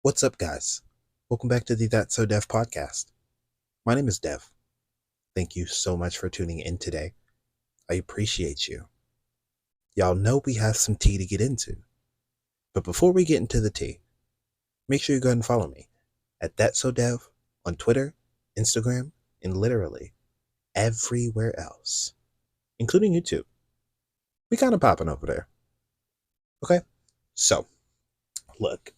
What's up, guys? Welcome back to the That's So Dev podcast. My name is Dev. Thank you so much for tuning in today. I appreciate you. Y'all know we have some tea to get into. But before we get into the tea, make sure you go ahead and follow me at That's So Dev on Twitter, Instagram, and literally everywhere else, including YouTube. We kind of popping over there. Okay? So, look,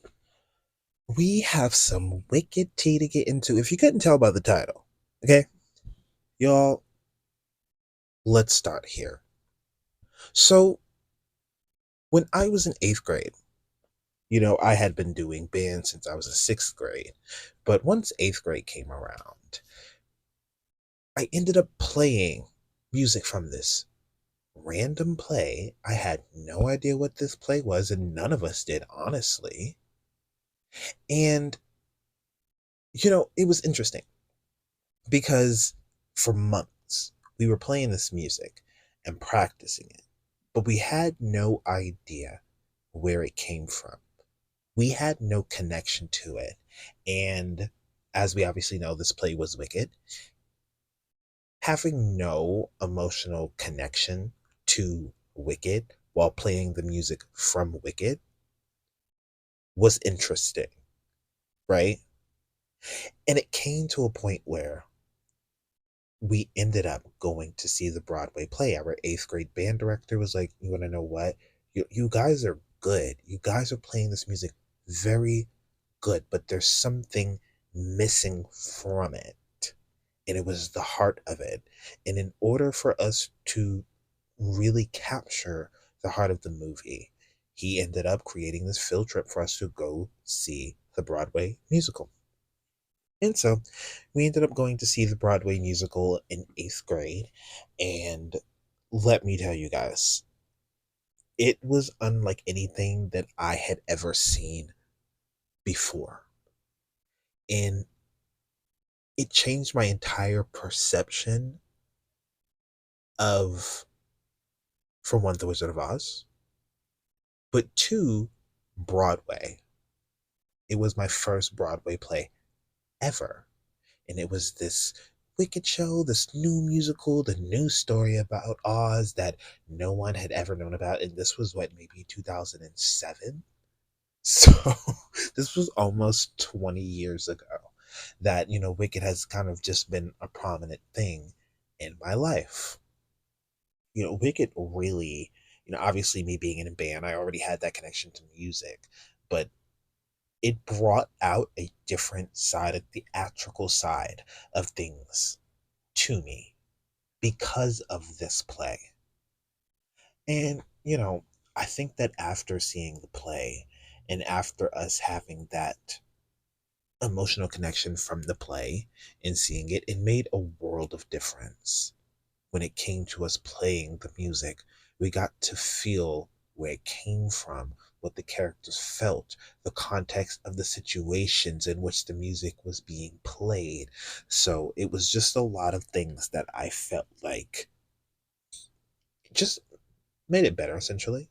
we have some wicked tea to get into. If you couldn't tell by the title, okay? Y'all, let's start here. So, when I was in eighth grade, I had been doing band since I was in sixth grade. But once eighth grade came around, I ended up playing music from this random play. I had no idea what this play was, and none of us did, honestly. And, it was interesting because for months we were playing this music and practicing it, but we had no idea where it came from. We had no connection to it. And as we obviously know, this play was Wicked. Having no emotional connection to Wicked while playing the music from Wicked was interesting, right? And it came to a point where we ended up going to see the Broadway play. Our eighth grade band director was like, "You want to know what? You guys are good. You guys are playing this music very good, but there's something missing from it." And it was the heart of it. And in order for us to really capture the heart of the movie, he ended up creating this field trip for us to go see the Broadway musical. And so we ended up going to see the Broadway musical in eighth grade. And let me tell you guys, it was unlike anything that I had ever seen before. And it changed my entire perception of, for one, The Wizard of Oz, but two, Broadway. It was my first Broadway play ever. And it was this wicked show, this new musical, the new story about Oz that no one had ever known about. And this was what, maybe 2007? So this was almost 20 years ago that, Wicked has kind of just been a prominent thing in my life. Wicked really, obviously me being in a band, I already had that connection to music, but it brought out a different side, a theatrical side of things to me because of this play. And, I think that after seeing the play and after us having that emotional connection from the play and seeing it, it made a world of difference. When it came to us playing the music, we got to feel where it came from, what the characters felt, the context of the situations in which the music was being played. So it was just a lot of things that I felt like just made it better, essentially.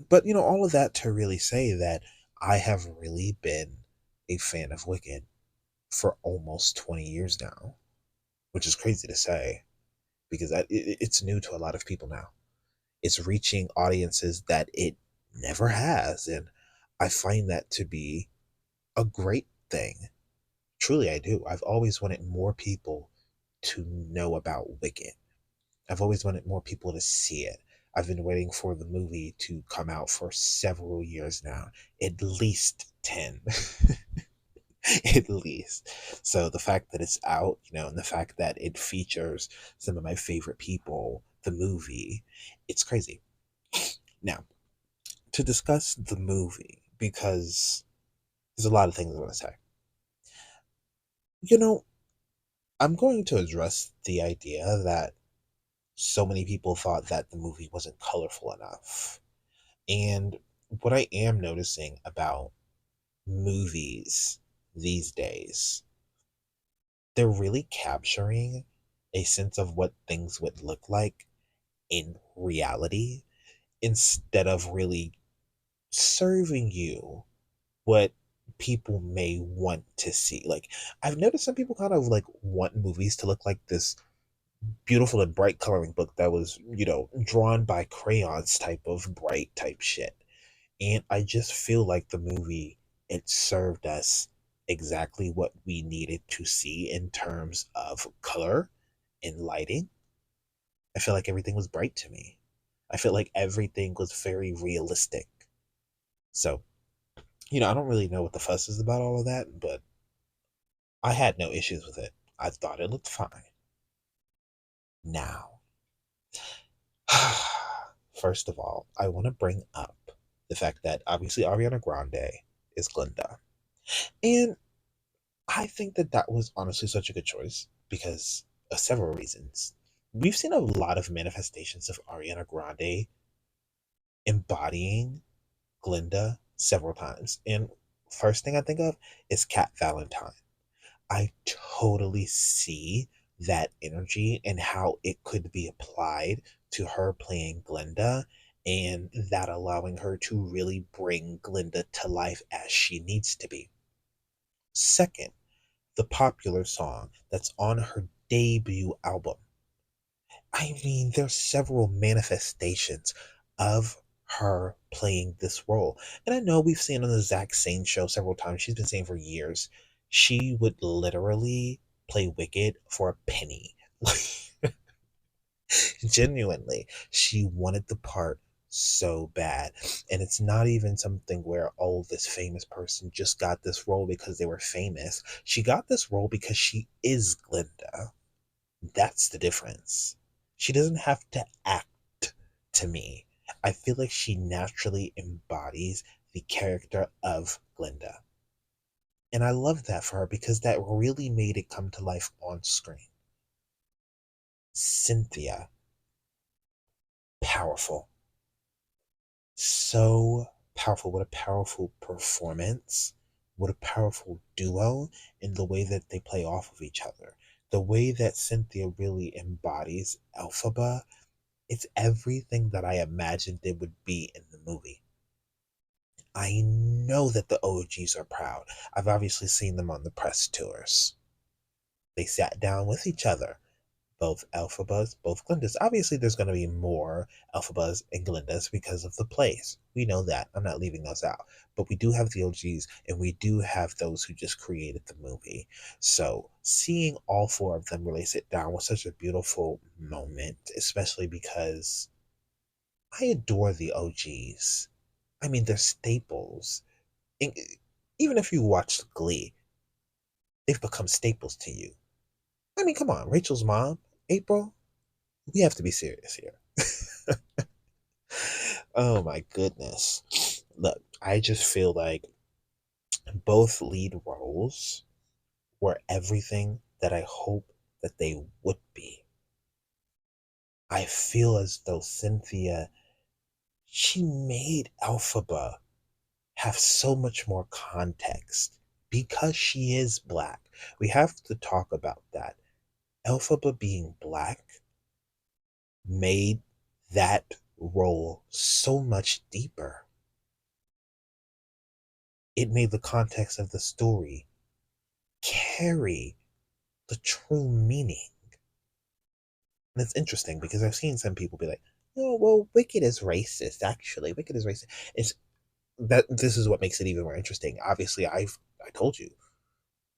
But, all of that to really say that I have really been a fan of Wicked for almost 20 years now, which is crazy to say because it's new to a lot of people now. It's reaching audiences that it never has. And I find that to be a great thing. Truly, I do. I've always wanted more people to know about Wicked. I've always wanted more people to see it. I've been waiting for the movie to come out for several years now, at least 10. At least. So the fact that it's out, and the fact that it features some of my favorite people, the movie, it's crazy. Now, to discuss the movie, because there's a lot of things I want to say. You know, I'm going to address the idea that so many people thought that the movie wasn't colorful enough. And what I am noticing about movies these days, they're really capturing a sense of what things would look like in reality instead of really serving you what people may want to see. Like, I've noticed some people kind of like want movies to look like this beautiful and bright coloring book that was, drawn by crayons type of bright type shit. And I just feel like the movie, it served us exactly what we needed to see in terms of color and lighting. I feel like everything was bright to me. I feel like everything was very realistic. So, I don't really know what the fuss is about all of that, but I had no issues with it. I thought it looked fine. Now, first of all, I want to bring up the fact that obviously Ariana Grande is Glinda. And I think that that was honestly such a good choice because of several reasons. We've seen a lot of manifestations of Ariana Grande embodying Glinda several times. And first thing I think of is Cat Valentine. I totally see that energy and how it could be applied to her playing Glinda, and that allowing her to really bring Glinda to life as she needs to be. Second, the popular song that's on her debut album. I mean, there's several manifestations of her playing this role. And I know we've seen on the Zach Sane show several times, she's been saying for years, she would literally play Wicked for a penny. Genuinely, she wanted the part so bad. And it's not even something where, oh, this famous person just got this role because they were famous. She got this role because she is Glinda. That's the difference. She doesn't have to act to me. I feel like she naturally embodies the character of Glinda. And I love that for her because that really made it come to life on screen. Cynthia, powerful. So powerful. What a powerful performance. What a powerful duo in the way that they play off of each other. The way that Cynthia really embodies Elphaba, it's everything that I imagined it would be in the movie. I know that the OGs are proud. I've obviously seen them on the press tours. They sat down with each other, both Elphabas, both Glindas. Obviously, there's going to be more Elphabas and Glindas because of the plays. We know that. I'm not leaving those out. But we do have the OGs, and we do have those who just created the movie. So seeing all four of them really sit down was such a beautiful moment, especially because I adore the OGs. I mean, they're staples. And even if you watch Glee, they've become staples to you. I mean, come on, Rachel's mom, April, we have to be serious here. Oh my goodness. Look, I just feel like both lead roles were everything that I hope that they would be. I feel as though Cynthia, she made Elphaba have so much more context because she is black. We have to talk about that. Elphaba being black made that role so much deeper. It made the context of the story carry the true meaning. And it's interesting because I've seen some people be like, "Oh, well, Wicked is racist. Actually, Wicked is racist." It's that this is what makes it even more interesting. Obviously, I told you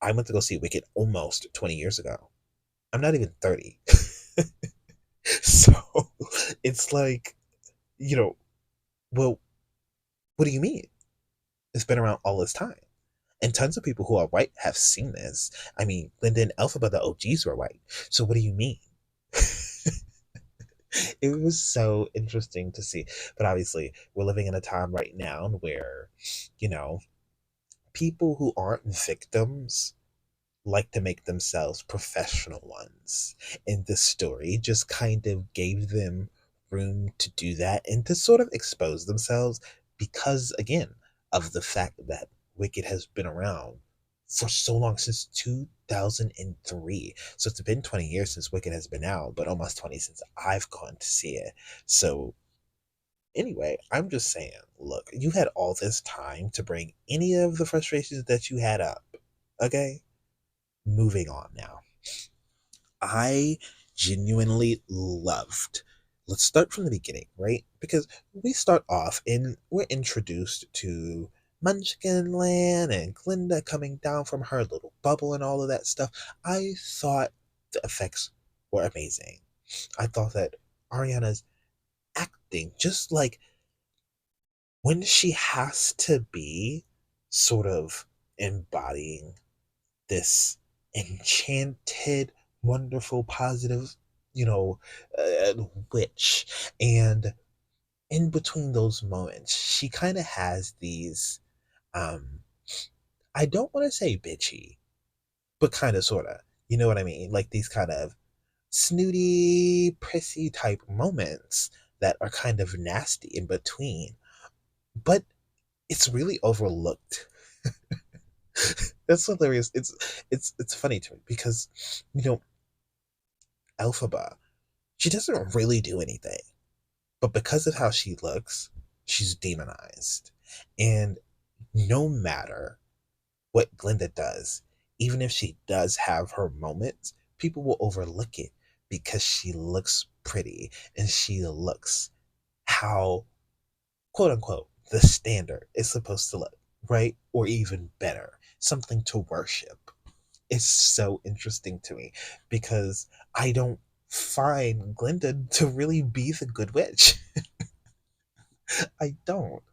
I went to go see Wicked almost 20 years ago. I'm not even 30. So it's like, you know, well, what do you mean? It's been around all this time. And tons of people who are white have seen this. I mean, Linda and Elphaba, the OGs, were white. So what do you mean? It was so interesting to see. But obviously, we're living in a time right now where, you know, people who aren't victims like to make themselves professional ones. And this story just kind of gave them room to do that and to sort of expose themselves because, again, of the fact that Wicked has been around for so long, since 2003. So it's been 20 years since Wicked has been out, but almost 20 since I've gone to see it. So Anyway, I'm just saying, look, you had all this time to bring any of the frustrations that you had up. Okay? Moving on now. I genuinely loved. Let's start from the beginning, right? Because we start off and we're introduced to Munchkin Land and Glinda coming down from her little bubble and all of that stuff. I thought the effects were amazing. I thought that Ariana's acting, just like when she has to be sort of embodying this enchanted, wonderful, positive, you know, witch. And in between those moments, she kind of has these, um, I don't want to say bitchy, but kind of, sort of, you know what I mean? Like these kind of snooty, prissy type moments that are kind of nasty in between. But it's really overlooked. That's hilarious. It's funny to me because you know Elphaba, she doesn't really do anything, but because of how she looks, she's demonized. And no matter what Glinda does, even if she does have her moments, people will overlook it because she looks pretty and she looks how, quote unquote, the standard is supposed to look, right? Or even better, something to worship. It's so interesting to me because I don't find Glinda to really be the good witch. I don't.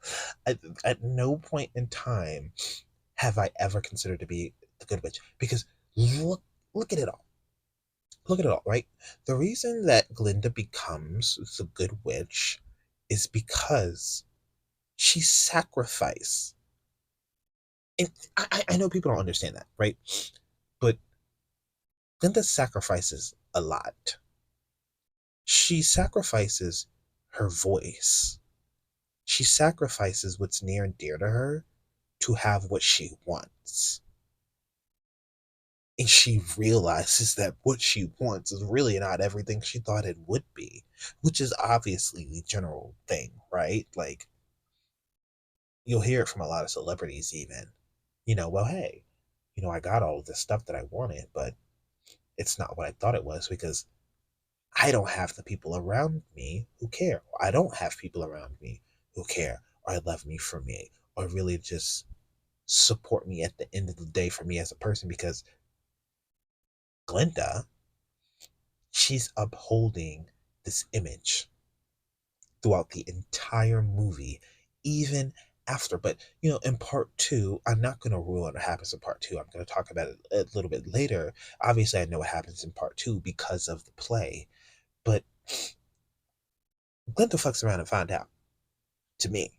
At no point in time have I ever considered to be the good witch because look look at it all. Look at it all, right? The reason that Glinda becomes the good witch is because she sacrificed. And I know people don't understand that, right? But Glinda sacrifices a lot. She sacrifices her voice. She sacrifices what's near and dear to her to have what she wants. And she realizes that what she wants is really not everything she thought it would be, which is obviously the general thing, right? Like, you'll hear it from a lot of celebrities, even. Well, hey, I got all of this stuff that I wanted, but it's not what I thought it was because I don't have the people around me who care. I don't have people around me who care or love me for me or really just support me at the end of the day for me as a person because Glinda, she's upholding this image throughout the entire movie, even after. But, in part two, I'm not going to rule out what happens in part two. I'm going to talk about it a little bit later. Obviously, I know what happens in part two because of the play, but Glinda fucks around and find out to me.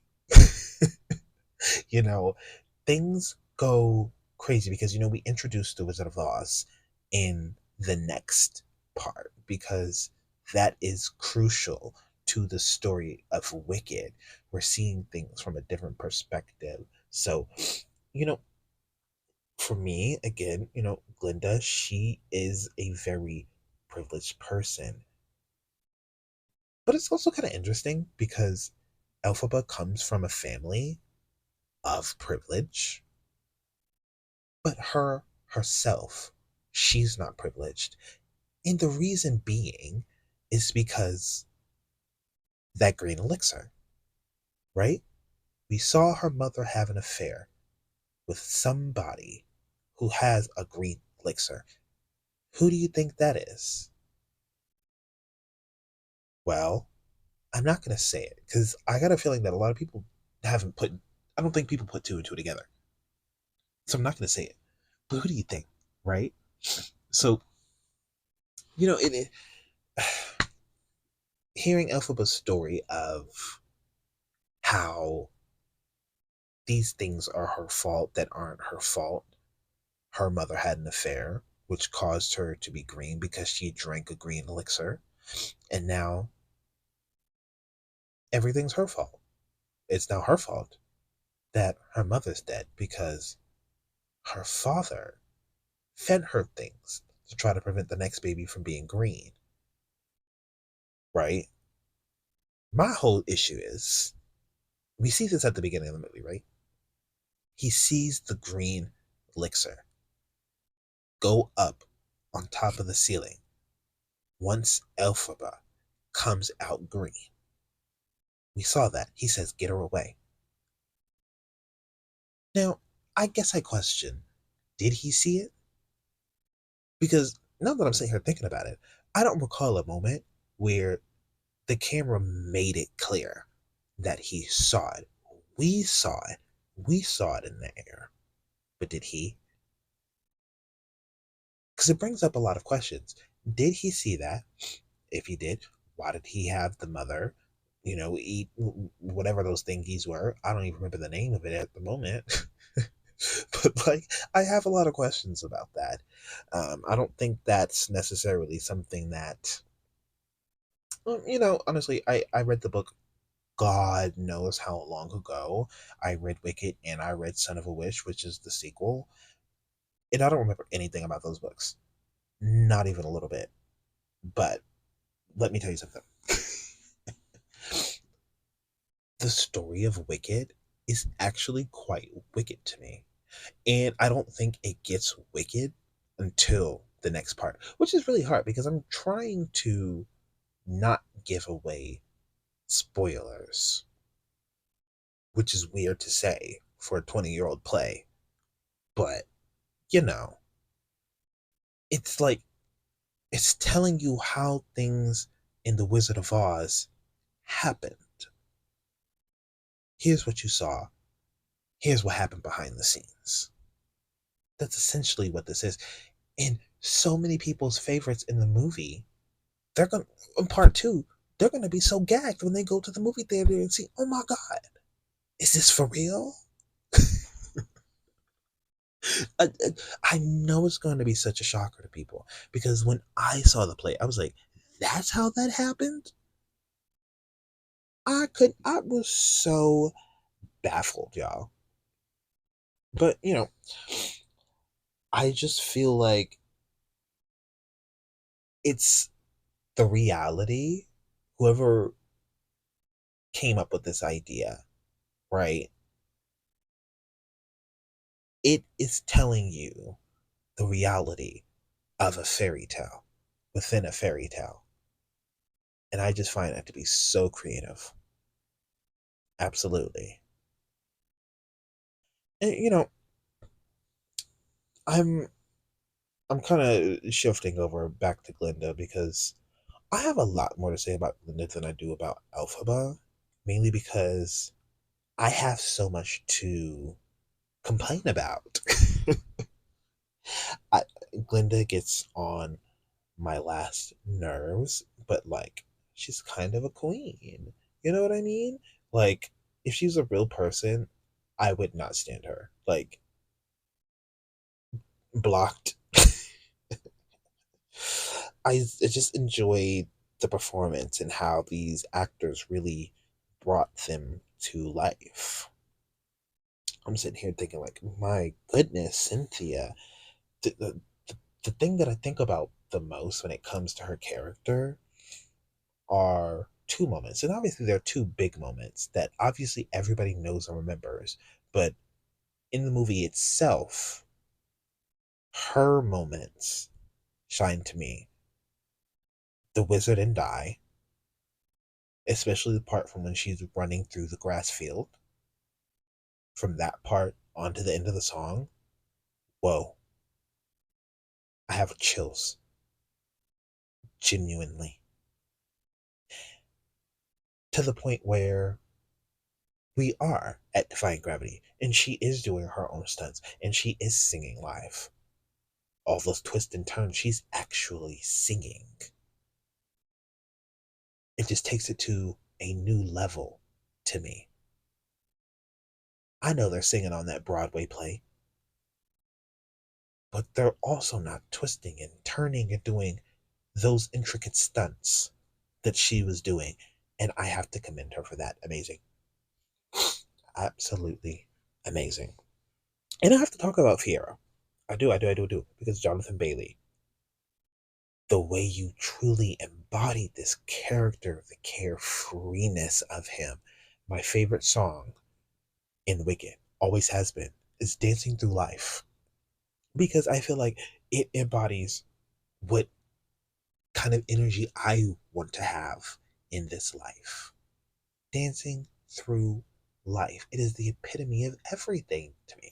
you know, Things go crazy because we introduced the Wizard of Oz in the next part because that is crucial to the story of Wicked. We're seeing things from a different perspective. So, you know, for me, again, Glinda, she is a very privileged person. But it's also kind of interesting because Elphaba comes from a family of privilege, but her herself, she's not privileged. And the reason being is because that green elixir, right? We saw her mother have an affair with somebody who has a green elixir. Who do you think that is? Well, I'm not going to say it because I got a feeling that a lot of people haven't put, I don't think people put two and two together. So I'm not going to say it. But who do you think, right? So, it hearing Elphaba's story of how these things are her fault that aren't her fault. Her mother had an affair, which caused her to be green because she drank a green elixir. And now everything's her fault. It's now her fault that her mother's dead because her father fed her things to try to prevent the next baby from being green, right? My whole issue is we see this at the beginning of the movie, right? He sees the green elixir go up on top of the ceiling once Elphaba comes out green. We saw that. He says, get her away. Now, I guess I question, did he see it? Because now that I'm sitting here thinking about it, I don't recall a moment where the camera made it clear that he saw it. We saw it. We saw it in the air. But did he? Because it brings up a lot of questions. Did he see that? If he did, why did he have the mother, eat whatever those thingies were? I don't even remember the name of it at the moment. But like, I have a lot of questions about that. I don't think that's necessarily something that, honestly, I read the book God knows how long ago. I read Wicked and I read Son of a Witch, which is the sequel. And I don't remember anything about those books. Not even a little bit. But let me tell you something. The story of Wicked is actually quite wicked to me. And I don't think it gets wicked until the next part, which is really hard because I'm trying to not give away spoilers, which is weird to say for a 20-year-old play. But, you know, it's like it's telling you how things in The Wizard of Oz happened. Here's what you saw. Here's what happened behind the scenes. That's essentially what this is. And so many people's favorites in the movie, they're going to, in part two, they're going to be so gagged when they go to the movie theater and see, oh my God, is this for real? I, I know it's going to be such a shocker to people because when I saw the play, I was like, that's how that happened? I was so baffled, y'all. But, I just feel like it's the reality. Whoever came up with this idea, right? It is telling you the reality of a fairy tale within a fairy tale. And I just find that to be so creative. Absolutely. And, I'm I'm kind of shifting over back to Glinda because I have a lot more to say about Glinda than I do about Elphaba, mainly because I have so much to complain about. I, Glinda gets on my last nerves, but like, she's kind of a queen. You know what I mean? Like, if she's a real person, I would not stand her. Like, blocked. I just enjoyed the performance and how these actors really brought them to life. I'm sitting here thinking, like, my goodness, Cynthia. The thing that I think about the most when it comes to her character are two moments. And obviously, there are two big moments that obviously everybody knows and remembers. But in the movie itself, her moments shine to me. The Wizard and Die, especially the part from when she's running through the grass field, from that part on to the end of the song. Whoa, I have chills, genuinely. To the point where we are at Defying Gravity, and she is doing her own stunts, and she is singing live. All those twists and turns, she's actually singing. It just takes it to a new level to me. I know they're singing on that Broadway play, but they're also not twisting and turning and doing those intricate stunts that she was doing. And I have to commend her for that. Amazing. Absolutely amazing. And I have to talk about Fiera. I do, because Jonathan Bailey. the way you truly embodied this character, the carefreeness of him. My favorite song in Wicked always has been is Dancing Through Life because I feel like it embodies what kind of energy I want to have in this life. Dancing through life. It is the epitome of everything to me.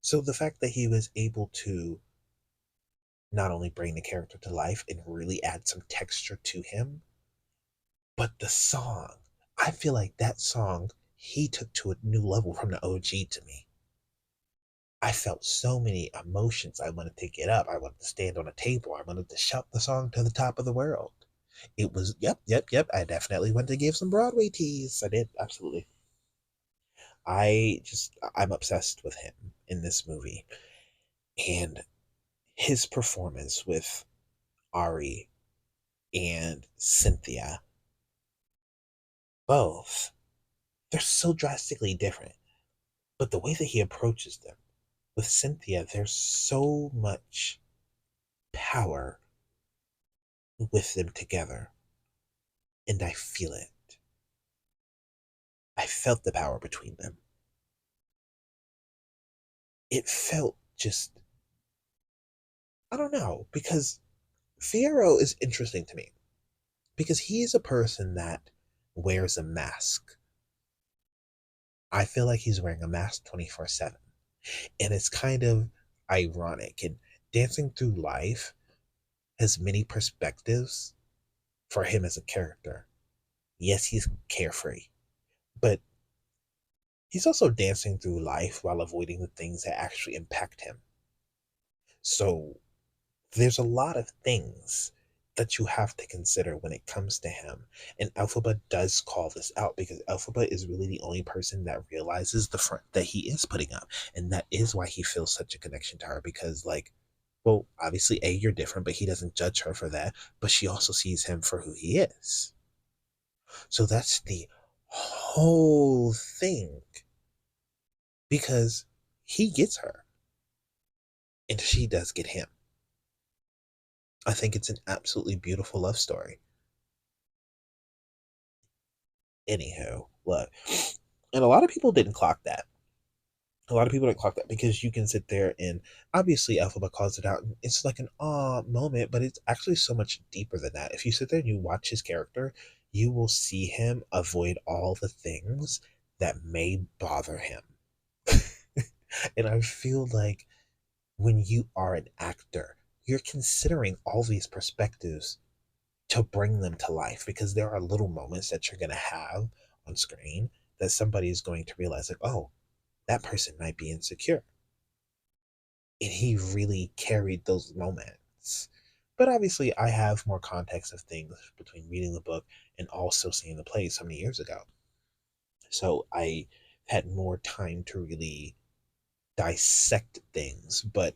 So the fact that he was able to not only bring the character to life and really add some texture to him, but the song. I feel like that song he took to a new level from the OG to me. I felt so many emotions. I wanted to get up. I wanted to stand on a table. I wanted to shout the song to the top of the world. It was, yep, yep, yep. I definitely went to give some Broadway teas. I did, absolutely. I'm obsessed with him in this movie. And his performance with Ari and Cynthia, both, they're so drastically different. But the way that he approaches them, with Cynthia, there's so much power with them together. And I feel it. I felt the power between them. It felt just, I don't know, because Fierro is interesting to me. Because he is a person that wears a mask. I feel like he's wearing a mask 24/7. And it's kind of ironic. And Dancing Through Life has many perspectives for him as a character. Yes, he's carefree, but he's also dancing through life while avoiding the things that actually impact him. So there's a lot of things that you have to consider when it comes to him. And Elphaba does call this out because Elphaba is really the only person that realizes the front that he is putting up. And that is why he feels such a connection to her because, like, well, obviously, A, you're different, but he doesn't judge her for that. But she also sees him for who he is. So that's the whole thing because he gets her and she does get him. I think it's an absolutely beautiful love story. Anywho, look, and a lot of people didn't clock that. A lot of people didn't clock that because you can sit there and obviously Alphaba calls it out. And it's like an awe moment, but it's actually so much deeper than that. If you sit there and you watch his character, you will see him avoid all the things that may bother him. And I feel like when you are an actor, you're considering all these perspectives to bring them to life because there are little moments that you're going to have on screen that somebody is going to realize, like, oh, that person might be insecure. And he really carried those moments. But obviously, I have more context of things between reading the book and also seeing the play so many years ago. So I had more time to really dissect things. But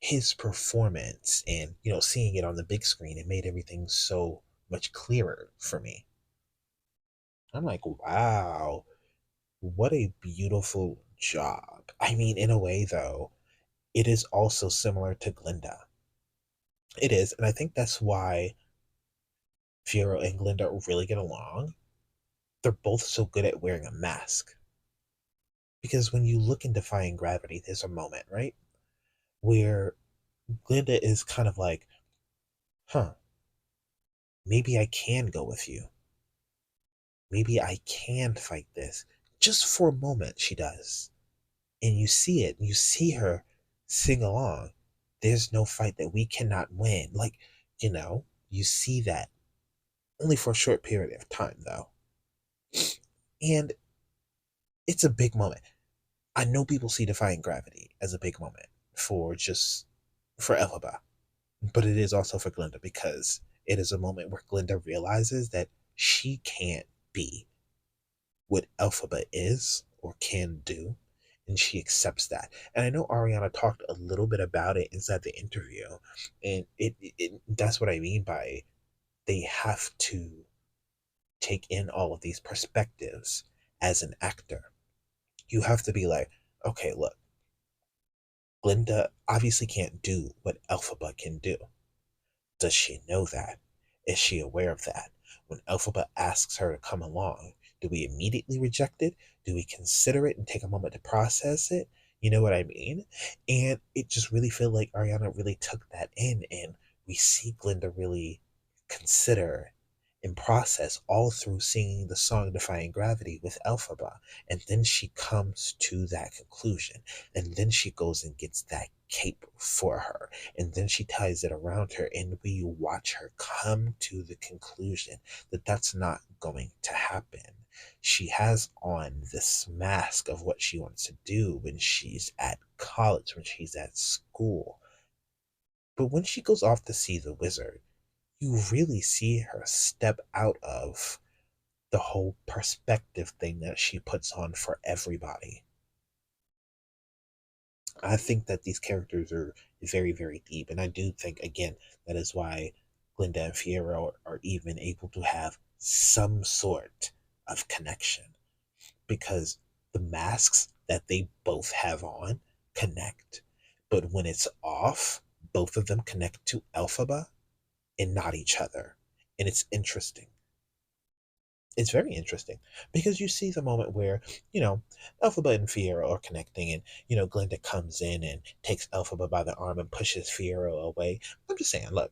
his performance and, seeing it on the big screen, it made everything so much clearer for me. I'm like, wow, what a beautiful job. I mean, in a way, though, it is also similar to Glinda. It is, and I think that's why Fiero and Glinda really get along. They're both so good at wearing a mask. Because when you look in Defying Gravity, there's a moment, right? Where Glinda is kind of like, huh, maybe I can go with you. Maybe I can fight this. Just for a moment, she does. And you see it. You see her sing along. There's no fight that we cannot win. Like, you see that only for a short period of time, though. And it's a big moment. I know people see Defying Gravity as a big moment for Elphaba, but it is also for Glinda because it is a moment where Glinda realizes that she can't be what Elphaba is or can do, and she accepts that. And I know Ariana talked a little bit about it inside the interview, and that's what I mean by they have to take in all of these perspectives as an actor. You have to be like, okay, look, Glinda obviously can't do what Elphaba can do. Does she know that? Is she aware of that? When Elphaba asks her to come along, do we immediately reject it? Do we consider it and take a moment to process it? You know what I mean? And it just really feel like Ariana really took that in, and we see Glinda really consider and process all through singing the song Defying Gravity with Elphaba. And then she comes to that conclusion. And then she goes and gets that cape for her. And then she ties it around her. And we watch her come to the conclusion that that's not going to happen. She has on this mask of what she wants to do when she's at college, when she's at school. But when she goes off to see the wizard, you really see her step out of the whole perspective thing that she puts on for everybody. I think that these characters are very, very deep. And I do think, again, that is why Glinda and Fiero are even able to have some sort of connection, because the masks that they both have on connect. But when it's off, both of them connect to Elphaba and not each other. And it's interesting. It's very interesting because you see the moment where, Elphaba and Fiero are connecting, and, Glinda comes in and takes Elphaba by the arm and pushes Fiero away. I'm just saying, look,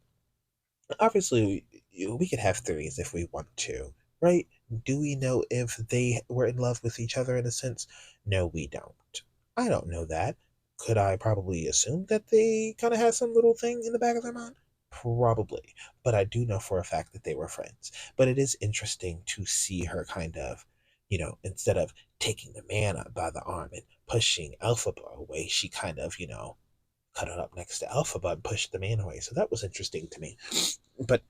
obviously, we could have theories if we want to, right? Do we know if they were in love with each other in a sense? No, we don't. I don't know that. Could I probably assume that they kind of had some little thing in the back of their mind? Probably. But I do know for a fact that they were friends. But it is interesting to see her kind of, instead of taking the man up by the arm and pushing Elphaba away, she kind of, cut it up next to Elphaba and pushed the man away. So that was interesting to me. But,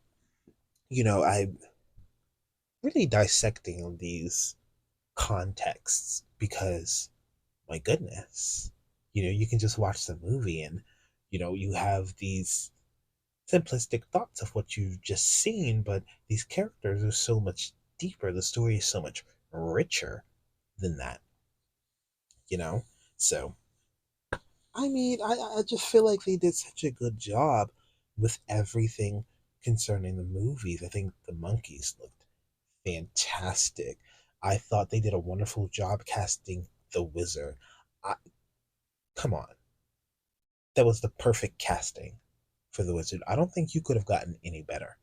I'm really dissecting these contexts because, my goodness, you can just watch the movie and, you have these simplistic thoughts of what you've just seen, but these characters are so much deeper. The story is so much richer than that, you know? So, I mean, I just feel like they did such a good job with everything concerning the movies. I think the monkeys looked fantastic. I thought they did a wonderful job casting the wizard. I, come on, that was the perfect casting for the wizard. I don't think you could have gotten any better.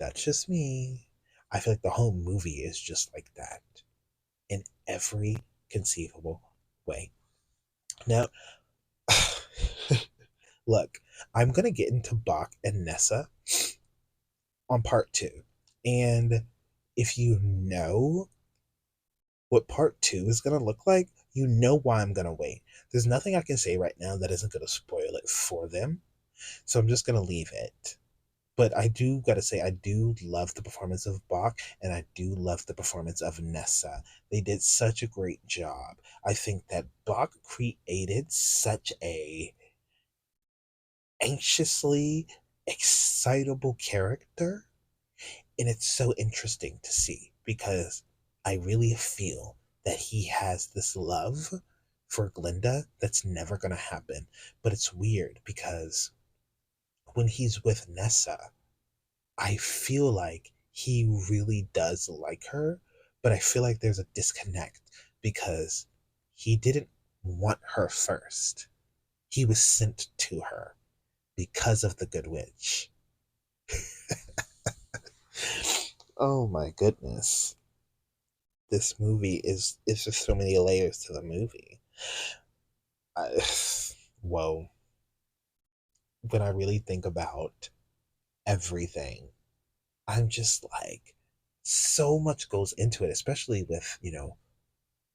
That's just me. I feel like the whole movie is just like that in every conceivable way. Now, look, I'm going to get into Bach and Nessa on part two. And if you know what part two is going to look like, you know why I'm going to wait. There's nothing I can say right now that isn't going to spoil it for them. So I'm just going to leave it. But I do got to say, I do love the performance of Bach, and I do love the performance of Nessa. They did such a great job. I think that Bach created such a anxiously excitable character, and it's so interesting to see because I really feel that he has this love for Glinda that's never going to happen. But it's weird because when he's with Nessa, I feel like he really does like her, but I feel like there's a disconnect because he didn't want her first. He was sent to her because of the Good Witch. Oh my goodness. This movie is just so many layers to the movie. I, whoa. When I really think about everything, I'm just like, so much goes into it, especially with,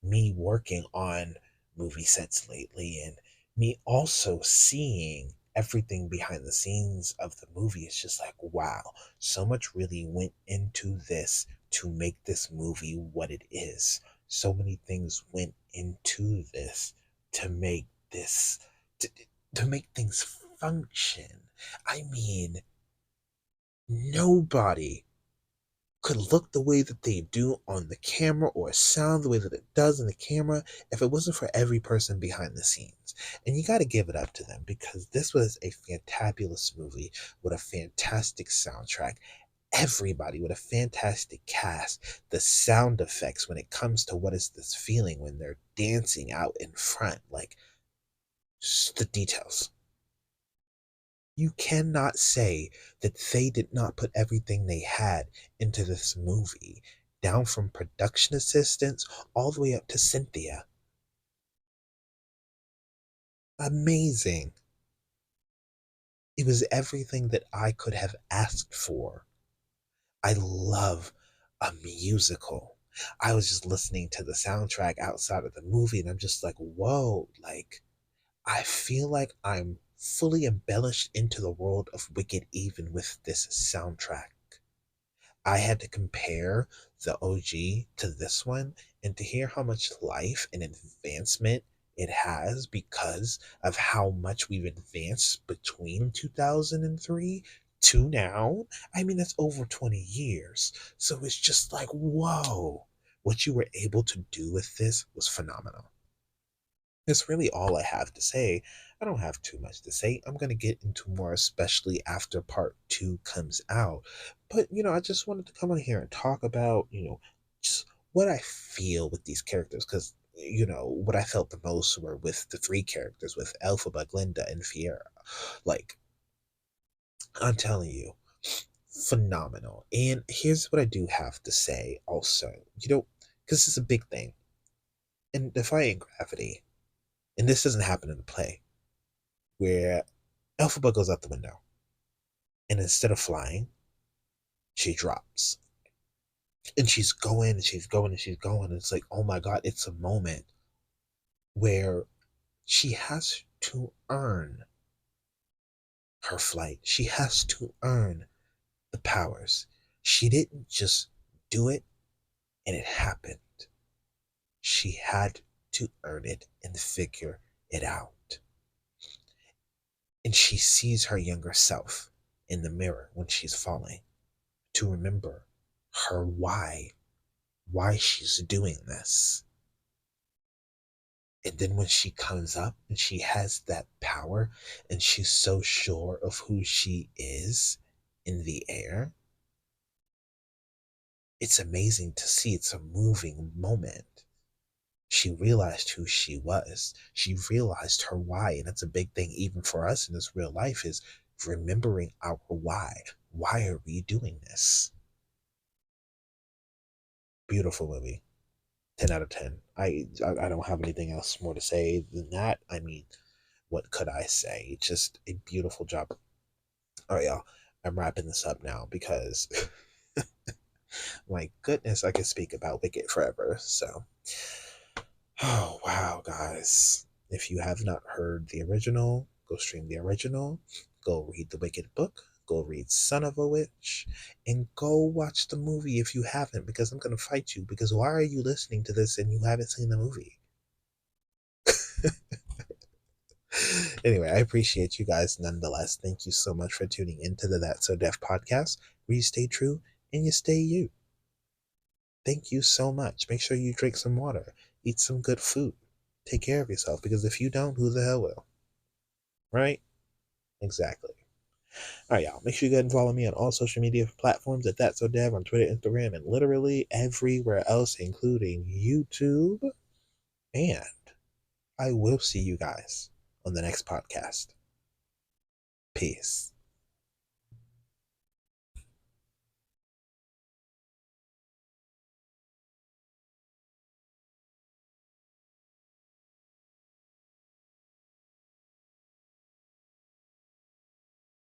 me working on movie sets lately and me also seeing everything behind the scenes of the movie. It's just like, wow, so much really went into this to make this movie what it is. So many things went into this to make this, to, to make things function. I mean, nobody could look the way that they do on the camera or sound the way that it does in the camera if it wasn't for every person behind the scenes. And you got to give it up to them because this was a fantabulous movie with a fantastic soundtrack. Everybody with a fantastic cast. The sound effects when it comes to what is this feeling when they're dancing out in front, like just the details. You cannot say that they did not put everything they had into this movie, down from production assistants all the way up to Cynthia. Amazing. It was everything that I could have asked for. I love a musical. I was just listening to the soundtrack outside of the movie and I'm just like, whoa, like, I feel like I'm fully embellished into the world of Wicked even with this soundtrack. I had to compare the OG to this one and to hear how much life and advancement it has because of how much we've advanced between 2003 to now. I mean, that's over 20 years. So it's just like, whoa, what you were able to do with this was phenomenal. That's really all I have to say. I don't have too much to say. I'm going to get into more, especially after part two comes out. But, I just wanted to come on here and talk about, just what I feel with these characters. Because, what I felt the most were with the three characters, with Elphaba, Glinda, and Fiera. Like, I'm telling you, phenomenal. And here's what I do have to say also, because it's a big thing. In Defying Gravity, and this doesn't happen in the play, where Elphaba goes out the window, and instead of flying, she drops. And she's going and she's going and she's going. And it's like, oh my God, it's a moment where she has to earn her flight. She has to earn the powers. She didn't just do it and it happened. She had to earn it and figure it out. And she sees her younger self in the mirror when she's falling to remember her why she's doing this. And then when she comes up and she has that power and she's so sure of who she is in the air, it's amazing to see. It's a moving moment. She realized who she was. She realized her why. And that's a big thing even for us in this real life is remembering our why. Why are we doing this? Beautiful movie. 10 out of 10. I don't have anything else more to say than that. I mean, what could I say? Just a beautiful job. All right, y'all. I'm wrapping this up now because my goodness, I could speak about Wicked forever. So, oh wow, guys. If you have not heard the original, go stream the original. Go read the Wicked book. Go read Son of a Witch. And go watch the movie if you haven't, because I'm going to fight you. Because why are you listening to this and you haven't seen the movie? Anyway, I appreciate you guys nonetheless. Thank you so much for tuning into the That So Deaf podcast, where you stay true and you stay you. Thank you so much. Make sure you drink some water, eat some good food, take care of yourself, because if you don't, who the hell will? Right? Exactly. All right, y'all. Make sure you go ahead and follow me on all social media platforms at That's So Dev on Twitter, Instagram, and literally everywhere else, including YouTube. And I will see you guys on the next podcast. Peace.